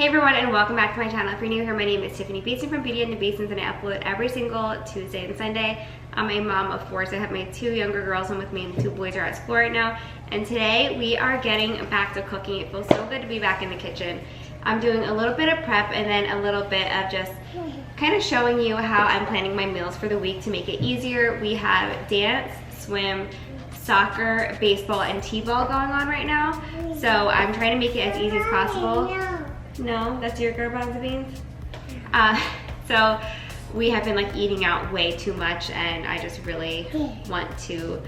Hey everyone, and welcome back to my channel. If you're new here, my name is Tiffani Beaston from Beauty and the Beastons, and I upload every single Tuesday and Sunday. I'm a mom of four, so I have my two younger girls home with me, and the two boys are at school right now. And today we are getting back to cooking. It feels so good to be back in the kitchen. I'm doing a little bit of prep and then a little bit of just kind of showing you how I'm planning my meals for the week to make it easier. We have dance, swim, soccer, baseball, and t-ball going on right now. So I'm trying to make it as easy as possible. No, that's your garbanzo beans? So we have been like eating out way too much, and I just really want to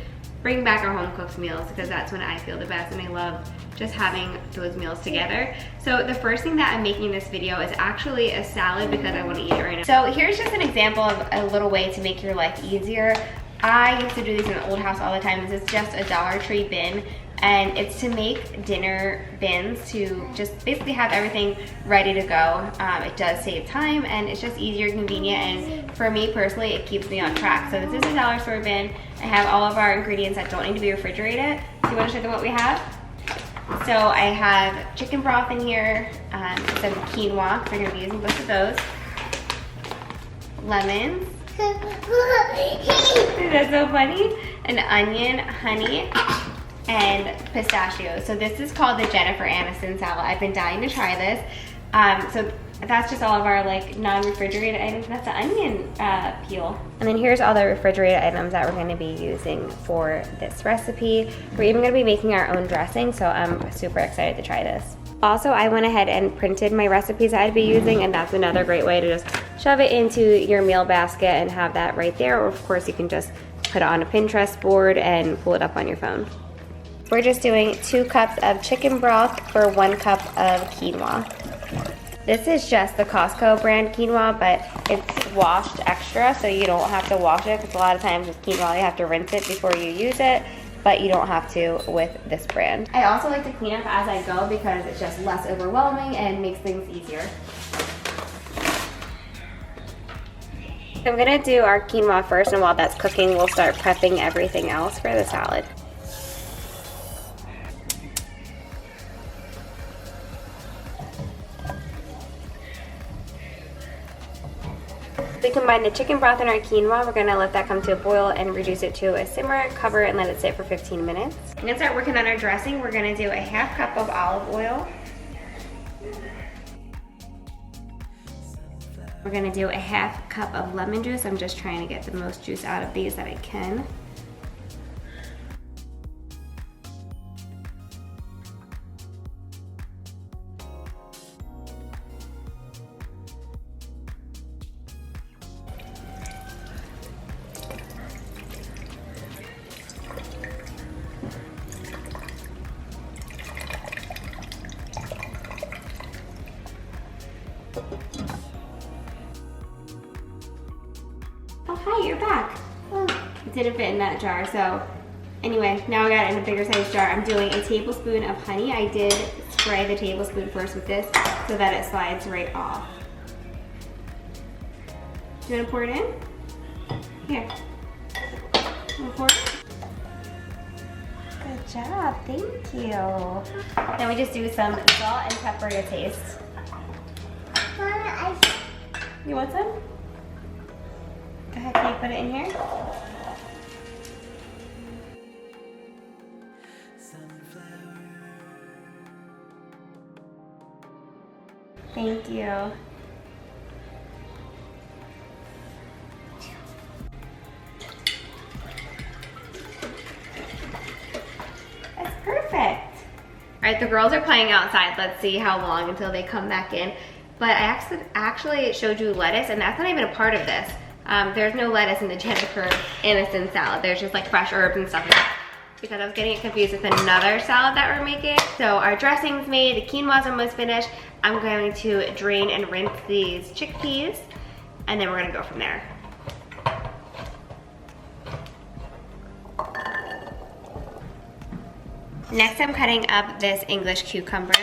bring back our home cooked meals because that's when I feel the best, and I love just having those meals together. So the first thing that I'm making in this video is actually a salad because I want to eat it right now. So here's just an example of a little way to make your life easier. I used to do these in the old house all the time. This is just a Dollar Tree bin, and it's to make dinner bins to just basically have everything ready to go. It does save time, and it's just easier and convenient, and for me personally, it keeps me on track. So this is a dollar store bin. I have all of our ingredients that don't need to be refrigerated. Do you want to show them what we have? So I have chicken broth in here, some quinoa, because we're going to be using both of those, lemons, that's so funny, an onion, honey, and pistachios. So this is called the Jennifer Aniston salad. I've been dying to try this. So that's just all of our like non-refrigerated items. That's the onion peel. And then here's all the refrigerated items that we're going to be using for this recipe. We're even going to be making our own dressing, so I'm super excited to try this. Also, I went ahead and printed my recipes I'd be using, and that's another great way to just shove it into your meal basket and have that right there. Or of course, you can just put it on a Pinterest board and pull it up on your phone. We're just doing 2 cups of chicken broth for 1 cup of quinoa. This is just the Costco brand quinoa, but it's washed extra, so you don't have to wash it, because a lot of times with quinoa you have to rinse it before you use it, but you don't have to with this brand. I also like to clean up as I go because it's just less overwhelming and makes things easier. So I'm gonna do our quinoa first, and while that's cooking, we'll start prepping everything else for the salad. We combine the chicken broth and our quinoa. We're gonna let that come to a boil and reduce it to a simmer, cover it, and let it sit for 15 minutes. I'm gonna start working on our dressing. We're gonna do a 1/2 cup of olive oil. We're gonna do a 1/2 cup of lemon juice. I'm just trying to get the most juice out of these that I can. Oh, hi, you're back. It didn't fit in that jar, so anyway, now I got it in a bigger size jar. I'm doing a tablespoon of honey. I did spray the tablespoon first with this so that it slides right off. Do you want to pour it in? Here. Want to pour it? Good job, thank you. Then we just do some salt and pepper to taste. You want some? Go ahead, can you put it in here? Thank you. That's perfect. All right, the girls are playing outside. Let's see how long until they come back in. But I actually showed you lettuce, and that's not even a part of this. There's no lettuce in the Jennifer Aniston salad. There's just like fresh herbs and stuff like that, because I was getting it confused with another salad that we're making. So our dressing's made, the quinoa's almost finished. I'm going to drain and rinse these chickpeas, and then we're gonna go from there. Next, I'm cutting up this English cucumber.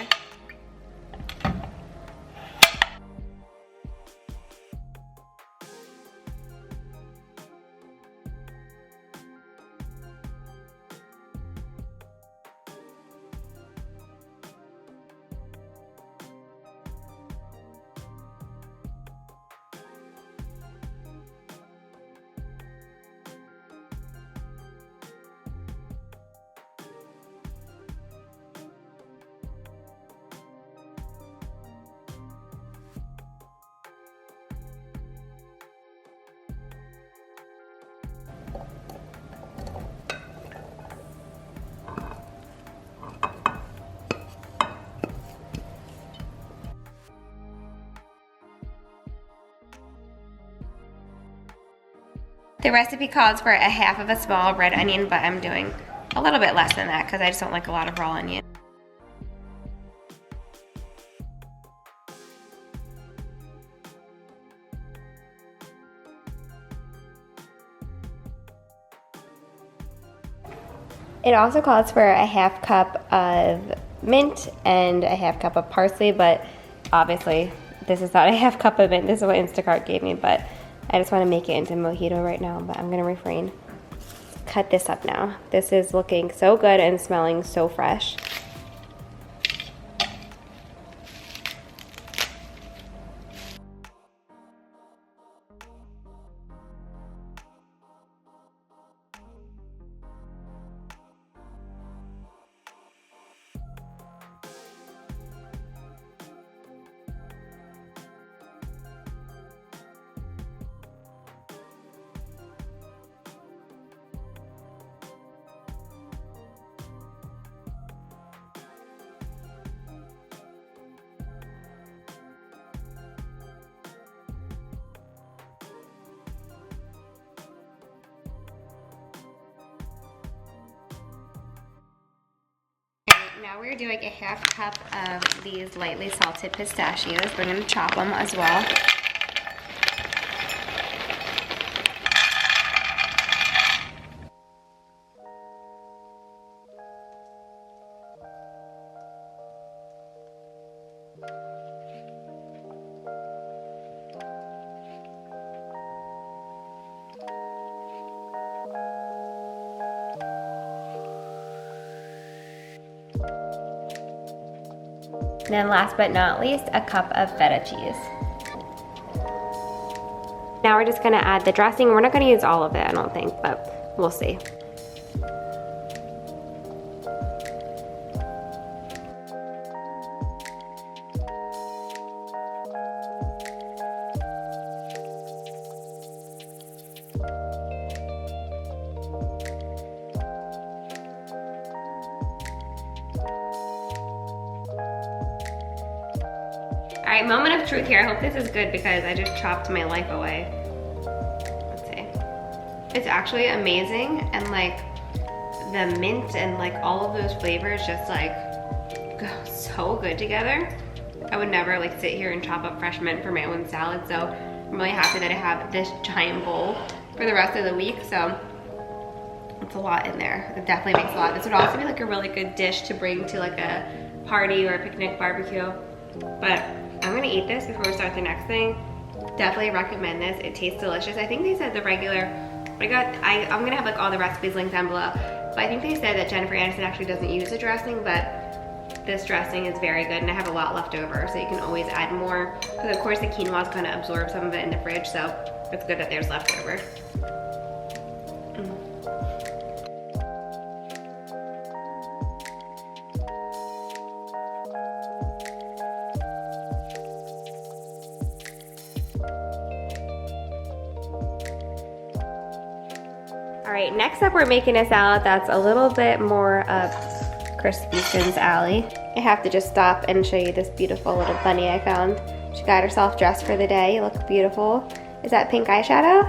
The recipe calls for a half of a small red onion, but I'm doing a little bit less than that because I just don't like a lot of raw onion. It also calls for a half cup of mint and a half cup of parsley, but obviously this is not a half cup of mint. This is what Instacart gave me, but I just want to make it into mojito right now, but I'm gonna refrain. Cut this up now. This is looking so good and smelling so fresh. Now we're doing a half cup of these lightly salted pistachios. We're gonna chop them as well. And then last but not least, a cup of feta cheese. Now we're just gonna add the dressing. We're not gonna use all of it, I don't think, but we'll see. All right, moment of truth here. I hope this is good because I just chopped my life away. Let's see. It's actually amazing, and like the mint and like all of those flavors just like go so good together. I would never like sit here and chop up fresh mint for my own salad, so I'm really happy that I have this giant bowl for the rest of the week. So it's a lot in there. It definitely makes a lot. This would also be like a really good dish to bring to like a party or a picnic barbecue. But I'm gonna eat this before we start the next thing. Definitely recommend this. It tastes delicious. I think they said the regular, I'm gonna have like all the recipes linked down below, but I think they said that Jennifer Aniston actually doesn't use the dressing, but this dressing is very good, and I have a lot left over, so you can always add more, because of course the quinoa is gonna absorb some of it in the fridge, so it's good that there's leftover. All right, next up we're making a salad that's a little bit more up Chris Beaston's alley. I have to just stop and show you this beautiful little bunny I found. She got herself dressed for the day. You look beautiful. Is that pink eyeshadow?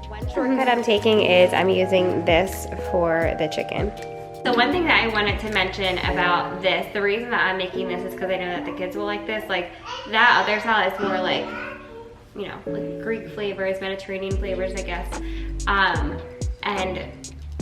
One shortcut I'm taking is I'm using this for the chicken. So one thing that I wanted to mention about this, the reason that I'm making this is because I know that the kids will like this. Like that other salad is more like, you know, like Greek flavors, Mediterranean flavors, I guess. And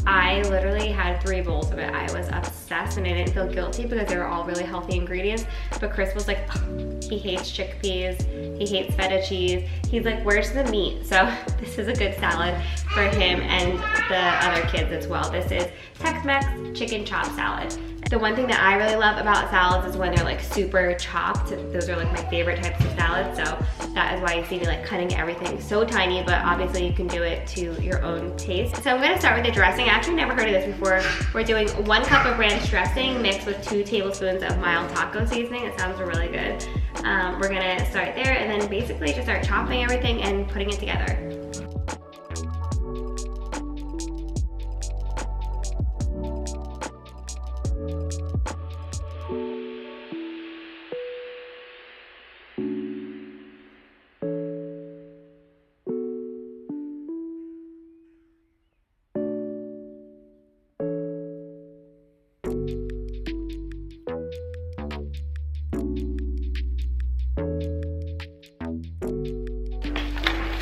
I literally had 3 bowls of it. I was obsessed and I didn't feel guilty because they were all really healthy ingredients. But Chris was like, oh, he hates chickpeas, he hates feta cheese. He's like, where's the meat? So this is a good salad for him and the other kids as well. This is Tex-Mex chicken chop salad. The one thing that I really love about salads is when they're like super chopped. Those are like my favorite types of salads. So that is why you see me like cutting everything so tiny, but obviously you can do it to your own taste. So I'm gonna start with the dressing. I actually never heard of this before. We're doing 1 cup of ranch dressing mixed with 2 tablespoons of mild taco seasoning. It sounds really good. We're gonna start there and then basically just start chopping everything and putting it together.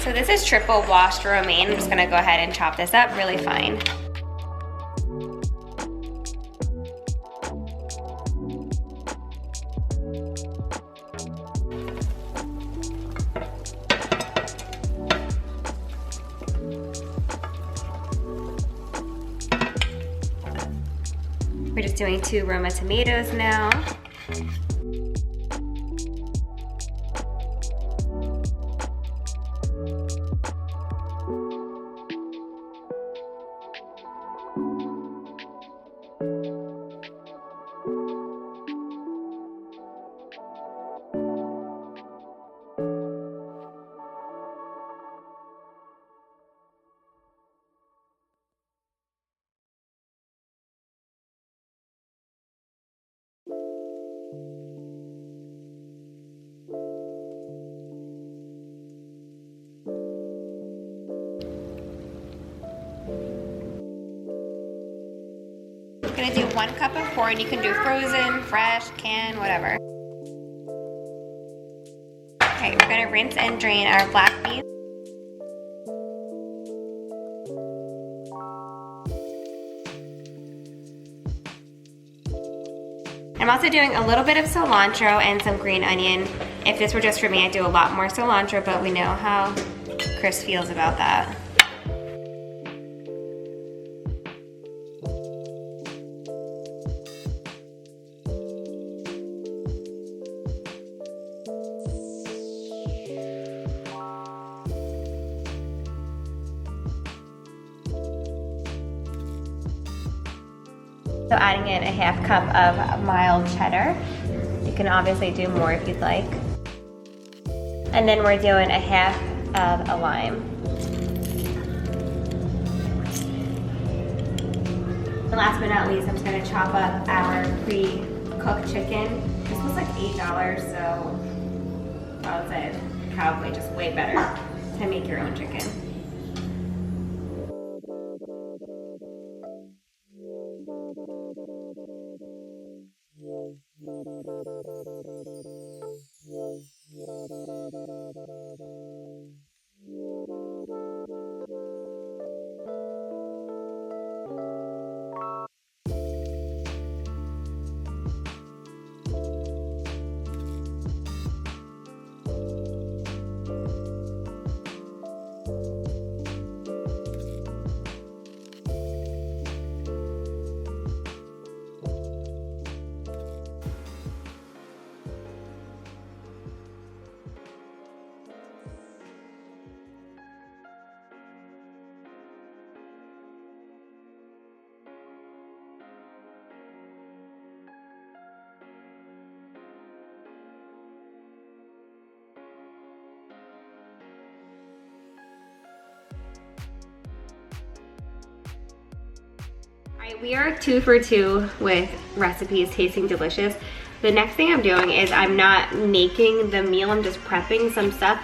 So this is triple washed romaine. I'm just gonna go ahead and chop this up really fine. We're just doing 2 Roma tomatoes now. I'm gonna do 1 cup of corn. You can do frozen, fresh, canned, whatever. Okay, we're gonna rinse and drain our black beans. I'm also doing a little bit of cilantro and some green onion. If this were just for me, I'd do a lot more cilantro, but we know how Chris feels about that. So adding in a 1/2 cup of mild cheddar. You can obviously do more if you'd like. And then we're doing a 1/2 of a lime. And last but not least, I'm just gonna chop up our pre-cooked chicken. This was like $8, so I would say probably just way better to make your own chicken. Alright, we are 2 for 2 with recipes tasting delicious. The next thing I'm doing is I'm not making the meal, I'm just prepping some stuff.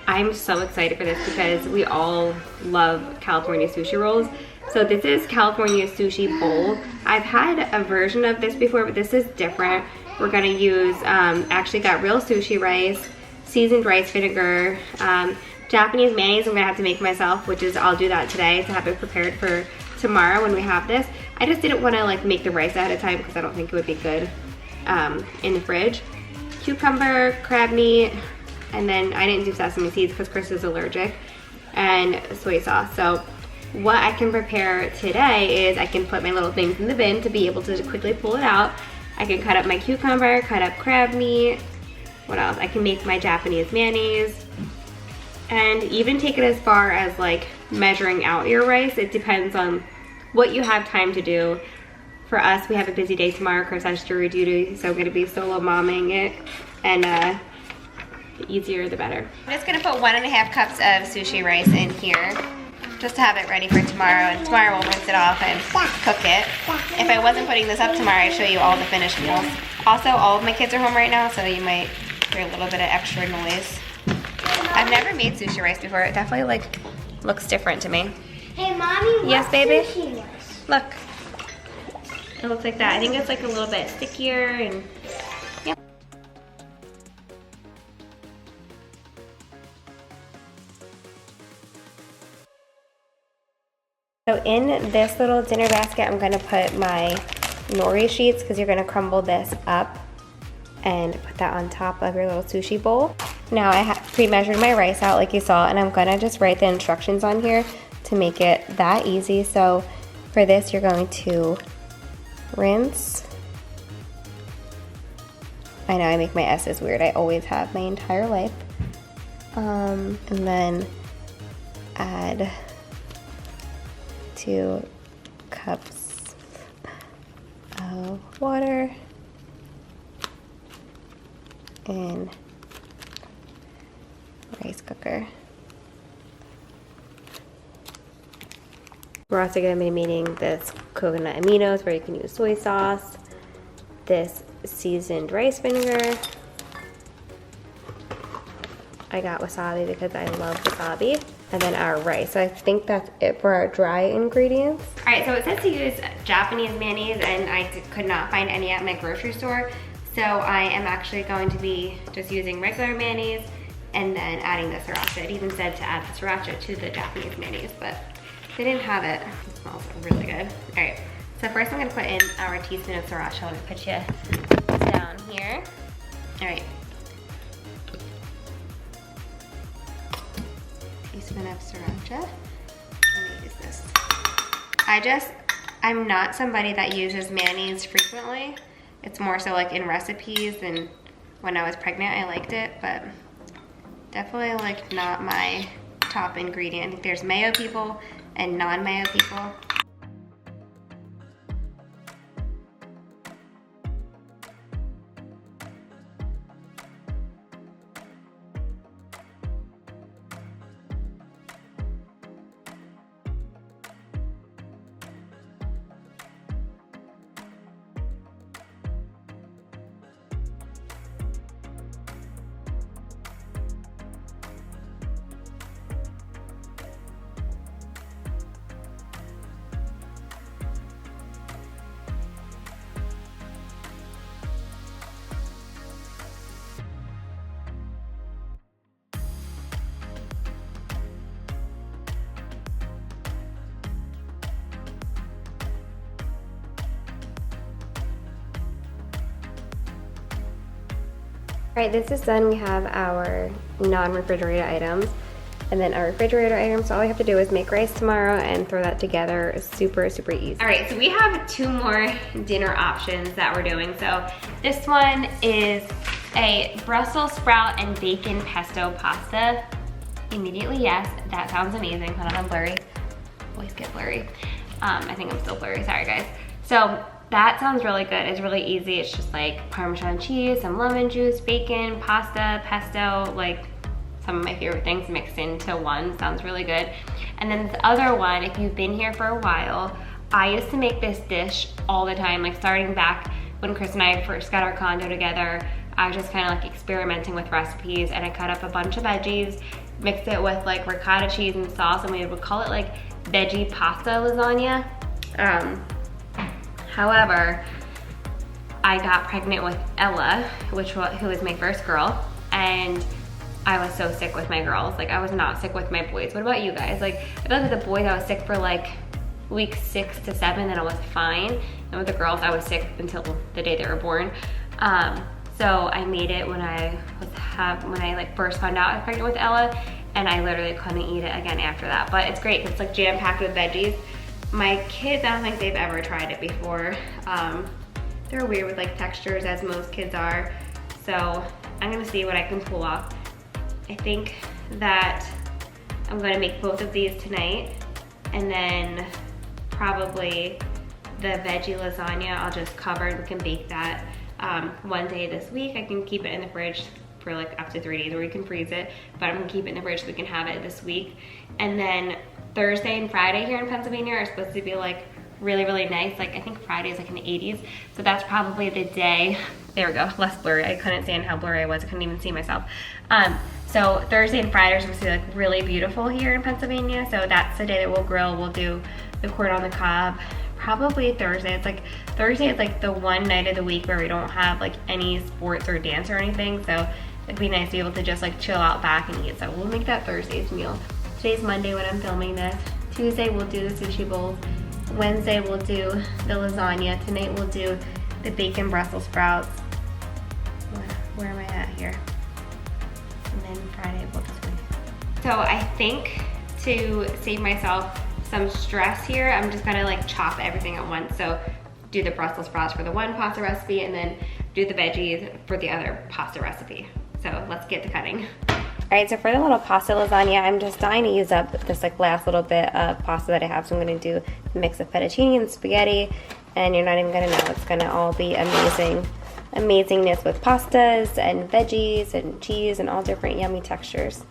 I'm so excited for this because we all love California sushi rolls. So this is California sushi bowl. I've had a version of this before, but this is different. We're gonna use, actually got real sushi rice, seasoned rice vinegar, Japanese mayonnaise I'm gonna have to make myself, which is, I'll do that today to have it prepared for tomorrow when we have this. I just didn't wanna like make the rice ahead of time because I don't think it would be good in the fridge. Cucumber, crab meat, and then I didn't do sesame seeds because Chris is allergic, and soy sauce. So what I can prepare today is I can put my little things in the bin to be able to quickly pull it out. I can cut up my cucumber, cut up crab meat. What else? I can make my Japanese mayonnaise, and even take it as far as like measuring out your rice. It depends on what you have time to do. For us, we have a busy day tomorrow. Chris has jury duty, so I'm gonna be solo momming it, and the easier the better. I'm just gonna put 1.5 cups of sushi rice in here, just to have it ready for tomorrow, and tomorrow we'll rinse it off and cook it. If I wasn't putting this up tomorrow, I'd show you all the finished meals. Also, all of my kids are home right now, so you might hear a little bit of extra noise. I've never made sushi rice before. It definitely like looks different to me. Hey, Mommy, yes, baby? Sushi rice? Look. It looks like that. I think it's like a little bit stickier and yep. So in this little dinner basket, I'm gonna put my nori sheets because you're gonna crumble this up and put that on top of your little sushi bowl. Now I have pre-measured my rice out like you saw, and I'm gonna just write the instructions on here to make it that easy. So for this, you're going to rinse. I know I make my S's weird. I always have my entire life. And then add 2 cups of water in rice cooker. We're also going to be needing this coconut aminos where you can use soy sauce, this seasoned rice vinegar. I got wasabi because I love wasabi. And then our rice. So I think that's it for our dry ingredients. All right, so it says to use Japanese mayonnaise, and I could not find any at my grocery store. So I am actually going to be just using regular mayonnaise and then adding the sriracha. It even said to add the sriracha to the Japanese mayonnaise, but they didn't have it. It smells really good. All right, so first I'm gonna put in our teaspoon of sriracha. I'm gonna put you down here. All right. Teaspoon of sriracha. I'm gonna use this. I'm not somebody that uses mayonnaise frequently. It's more so like in recipes, and when I was pregnant I liked it, but definitely like not my top ingredient. I think there's mayo people and non-mayo people. All right, this is done. We have our non-refrigerated items and then our refrigerator items. So all we have to do is make rice tomorrow and throw that together. It's super, super easy. All right, so we have 2 more dinner options that we're doing. So this one is a Brussels sprout and bacon pesto pasta. Immediately, yes, that sounds amazing. Hold on, I'm blurry. Always get blurry. I think I'm still blurry, sorry guys. So that sounds really good. It's really easy. It's just like Parmesan cheese, some lemon juice, bacon, pasta, pesto, like some of my favorite things mixed into one. Sounds really good. And then this other one, if you've been here for a while, I used to make this dish all the time, like starting back when Chris and I first got our condo together. I was just kind of like experimenting with recipes, and I cut up a bunch of veggies, mixed it with like ricotta cheese and sauce, and we would call it like veggie pasta lasagna. However, I got pregnant with Ella, who was my first girl, and I was so sick with my girls. Like, I was not sick with my boys. What about you guys? Like, I feel like with the boys, I was sick for like week 6 to 7, then I was fine. And with the girls, I was sick until the day they were born. So I made it when I like first found out I was pregnant with Ella, and I literally couldn't eat it again after that. But it's great, 'cause it's like jam-packed with veggies. My kids, I don't think they've ever tried it before. They're weird with like textures, as most kids are. So I'm gonna see what I can pull off. I think that I'm gonna make both of these tonight, and then probably the veggie lasagna I'll just cover, and we can bake that one day this week. I can keep it in the fridge for like up to 3 days, or we can freeze it, but I'm gonna keep it in the fridge so we can have it this week. And then Thursday and Friday here in Pennsylvania are supposed to be like really, really nice. Like, I think Friday is like in the 80s. So that's probably the day. There we go, less blurry. I couldn't stand how blurry I was. I couldn't even see myself. So Thursday and Friday are supposed to be like really beautiful here in Pennsylvania. So that's the day that we'll grill. We'll do the corn on the cob. Probably Thursday. It's like, Thursday is like the one night of the week where we don't have like any sports or dance or anything. So it'd be nice to be able to just like chill out back and eat. So we'll make that Thursday's meal. Today's Monday when I'm filming this. Tuesday we'll do the sushi bowls. Wednesday we'll do the lasagna. Tonight we'll do the bacon Brussels sprouts. Where am I at here? And then Friday we'll just wait. So I think to save myself some stress here, I'm just gonna like chop everything at once. So do the Brussels sprouts for the one pasta recipe and then do the veggies for the other pasta recipe. So let's get to cutting. All right, so for the little pasta lasagna, I'm just dying to use up this like last little bit of pasta that I have. So I'm gonna do a mix of fettuccine and spaghetti, and you're not even gonna know. It's gonna all be amazingness with pastas and veggies and cheese and all different yummy textures.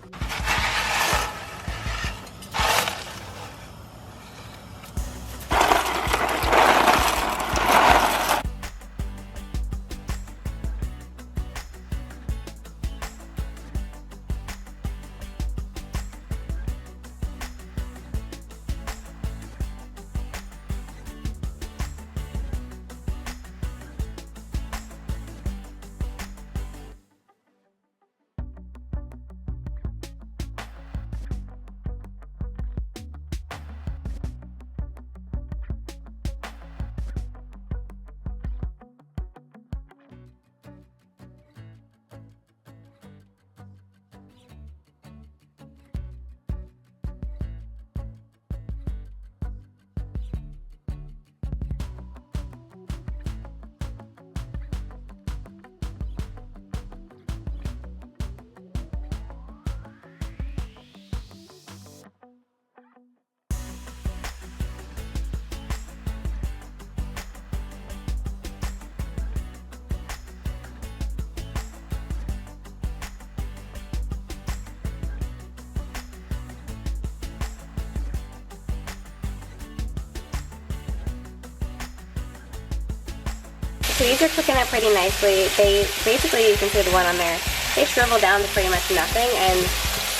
So these are cooking up pretty nicely. They basically, you can see the one on there, they shrivel down to pretty much nothing. And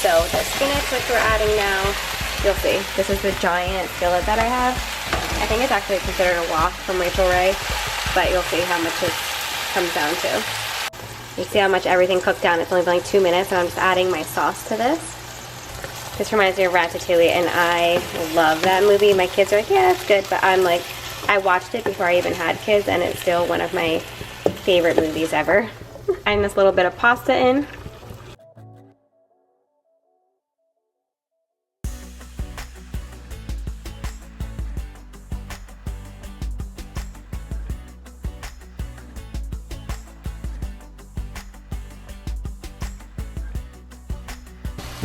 so the spinach, which we're adding now, you'll see, this is the giant skillet that I have. I think it's actually considered a wok from Rachel Ray, but you'll see how much it comes down to. You see how much everything cooked down. It's only been like 2 minutes, and I'm just adding my sauce to this. This reminds me of Ratatouille, and I love that movie. My kids are like, yeah, it's good, but I'm like, I watched it before I even had kids, and it's still one of my favorite movies ever. Adding this little bit of pasta in.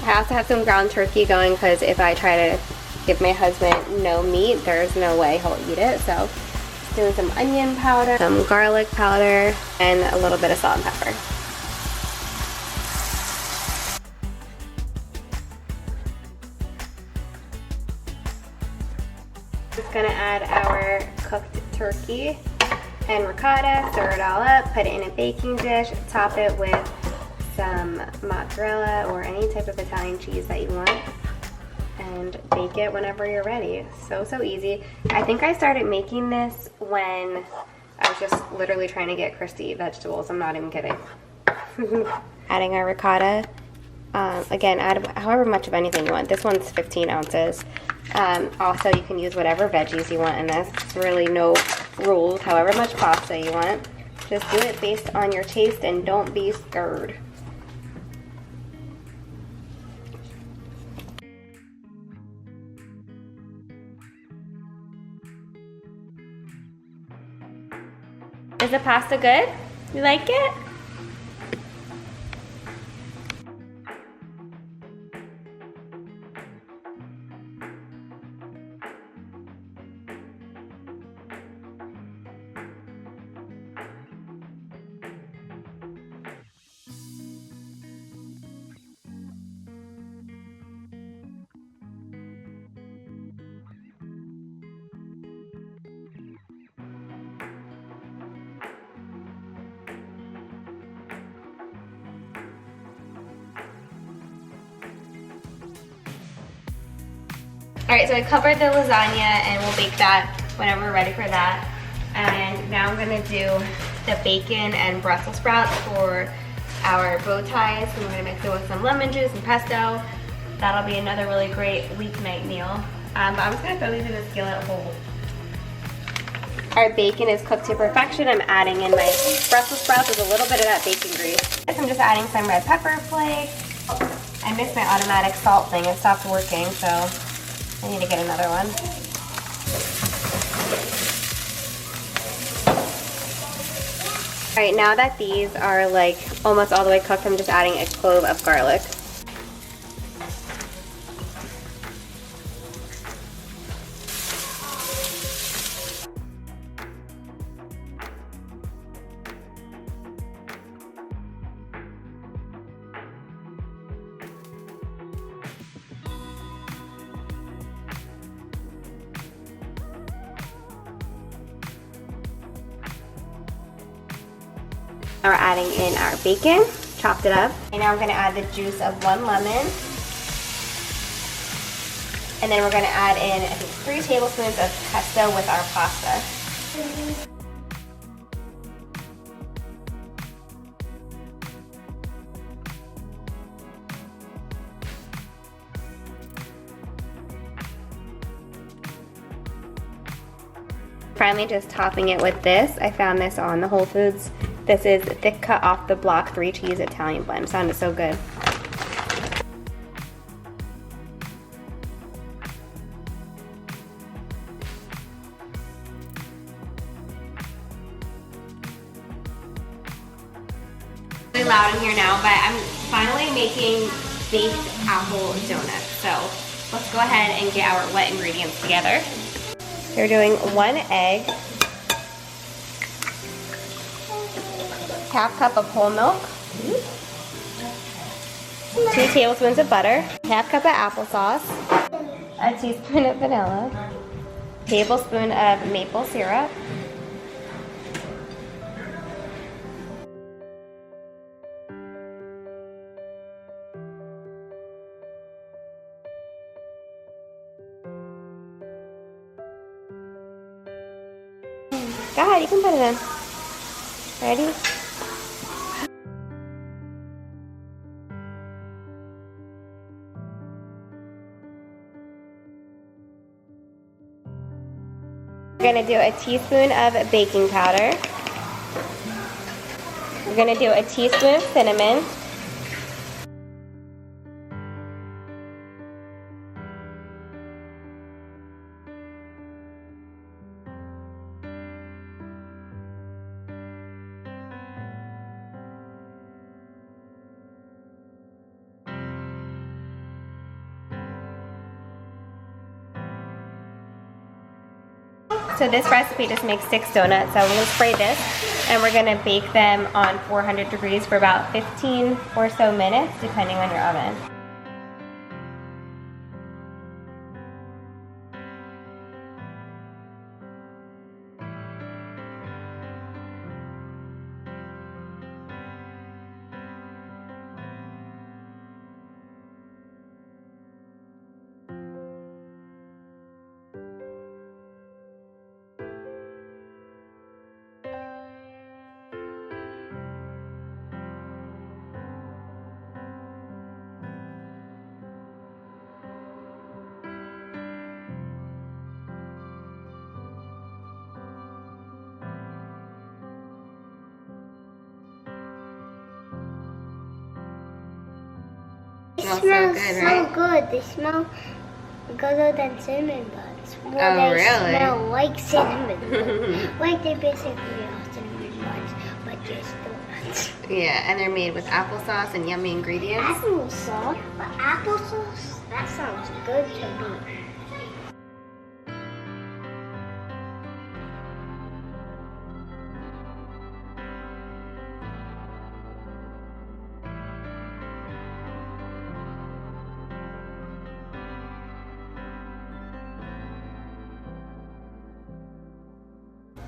I also have some ground turkey going because if I try to give my husband no meat, there's no way he'll eat it. So just doing some onion powder, some garlic powder, and a little bit of salt and pepper. Just gonna add our cooked turkey and ricotta, stir it all up, put it in a baking dish, top it with some mozzarella or any type of Italian cheese that you want, and bake it whenever you're ready. So easy. I think I started making this when I was just literally trying to get Chris to eat vegetables. I'm not even kidding. Adding our ricotta. Again, add however much of anything you want. This one's 15 ounces. Also, you can use whatever veggies you want in this. It's really no rules. However much pasta you want. Just do it based on your taste and don't be scared. Is the pasta good? You like it? Alright, so I covered the lasagna and we'll bake that whenever we're ready for that. And now I'm gonna do the bacon and Brussels sprouts for our bow ties. So I'm gonna mix it with some lemon juice and pesto. That'll be another really great weeknight meal. But I'm just gonna throw these in the skillet whole. Our bacon is cooked to perfection. I'm adding in my Brussels sprouts with a little bit of that bacon grease. I'm just adding some red pepper flakes. I missed my automatic salt thing. It stopped working, so I need to get another one. All right, now that these are like almost all the way cooked, I'm just adding a clove of garlic. Now we're adding in our bacon, chopped it up. And now I'm gonna add the juice of 1 lemon. And then we're gonna add in, I think, 3 tablespoons of pesto with our pasta. Finally, just topping it with this. I found this on the Whole Foods. This is thick cut off the block 3 cheese Italian blend. Sounded so good. Really loud in here now, but I'm finally making baked apple donuts. So let's go ahead and get our wet ingredients together. We're doing 1 egg, half cup of whole milk, 2 tablespoons of butter, half cup of applesauce, a teaspoon of vanilla, tablespoon of maple syrup, go ahead, you can put it in. Ready? We're gonna do a teaspoon of baking powder. We're gonna do a teaspoon of cinnamon. So this recipe just makes 6 donuts. So we're gonna spray this and we're gonna bake them on 400 degrees for about 15 or so minutes, depending on your oven. They smell so good. They smell gooder than cinnamon buns. Well, Oh, they really? smell like cinnamon buns. Like they basically are cinnamon buns, but just donuts. Yeah, and they're made with applesauce and yummy ingredients. Applesauce? But applesauce? That sounds good to me.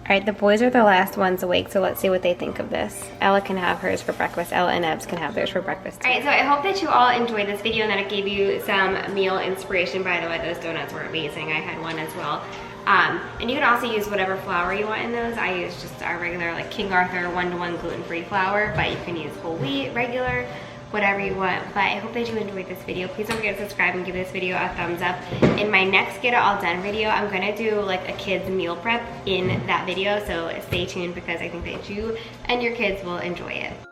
All right, the boys are the last ones awake, so let's see what they think of this. Ella can have hers for breakfast. Ella and Ebbs can have theirs for breakfast too. All right, so I hope that you all enjoyed this video and that it gave you some meal inspiration. By the way, those donuts were amazing. I had one as well. And you can also use whatever flour you want in those. I use just our regular like King Arthur 1-to-1 gluten-free flour, but you can use whole wheat, regular. whatever you want. But I hope that you enjoyed this video. Please don't forget to subscribe and give this video a thumbs up. In my next Get It All Done video, I'm gonna do like a kids meal prep in that video, so stay tuned because I think that you and your kids will enjoy it.